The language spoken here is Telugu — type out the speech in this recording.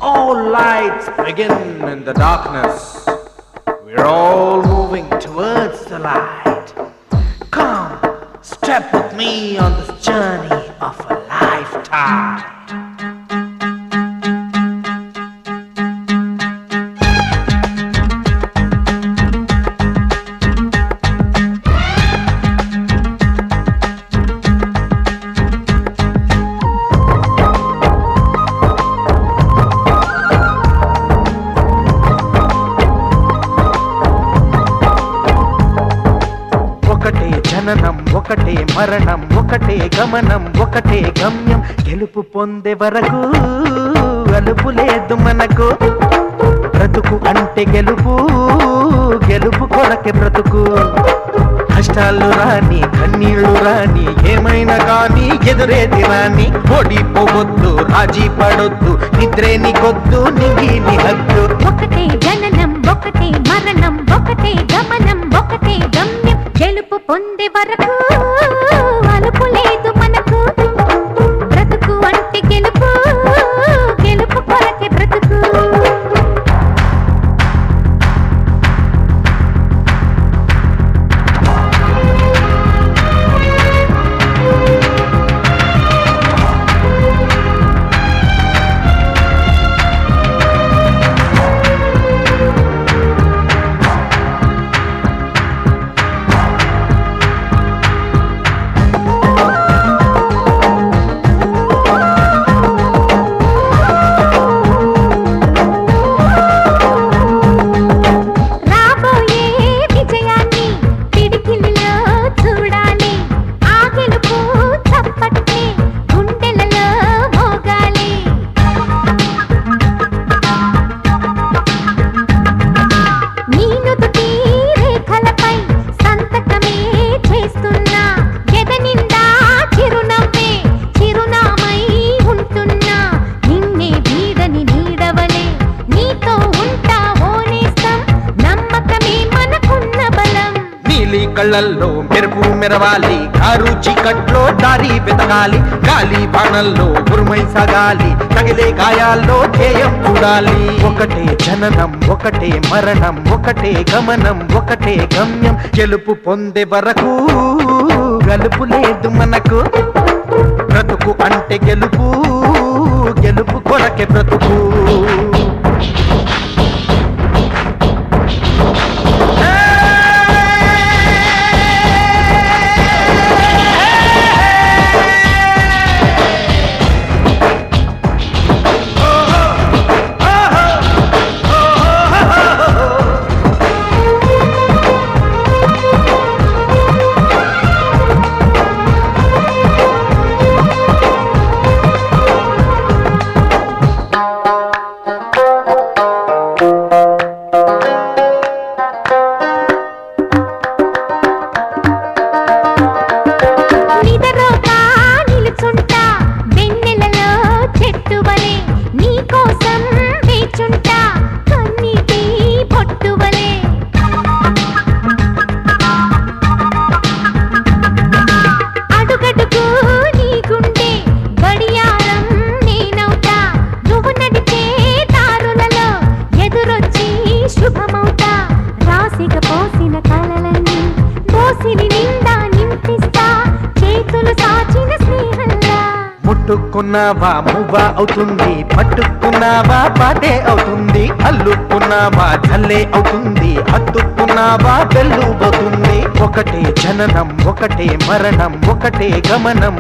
All lights begin in the darkness. We're all moving towards the light. Come, step with me on this journey of a lifetime. ఒకటే జననం ఒకటే మరణం ఒకటే గమనం ఒకటే గమ్యం గెలుపు పొందే వరకు అలుపు లేదు మనకు బ్రతుకు అంటే గెలుపు గెలుపు కొరకే బ్రతుకు కష్టాలు రాని కన్నీళ్లు రాని ఏమైనా కానీ ఎదురేది రాని ఓడిపోవద్దు రాజీ పడొద్దు నిద్రే నీకొద్దు నింగి నీ హద్దు ఒకటే జననం ఒకటే మరణం ఒకటే గమనం ఒకటే గమ్యం గెలుపు పొందే వరకు అలుపు లేదు మనకు బ్రతుకు అంటే గెలుపు గెలుపు కొరకే బ్రతుకు కళ్ళల్లో మెరుపు మెరవాలి కారు చీకట్లో దారి వెతకాలి గాలి బాణల్లో ఉరుమై సాగాలి తగిలే గాయాల్లో ధ్యేయం చూడాలి ఒకటే జననం ఒకటే మరణం ఒకటే గమనం ఒకటే గమ్యం గెలుపు పొందే వరకు గలుపు లేదు మనకు బ్రతుకు అంటే గెలుపు గెలుపు కొరకే బ్రతుకు ముట్టుకున్నావా మువ్వా అవుతుంది పట్టుకున్నావా పాటే అవుతుంది అల్లుకున్నావా జల్లే అవుతుంది హత్తుకున్నావా వెల్లుబోతుంది ఒకటే జననం ఒకటే మరణం ఒకటే గమనం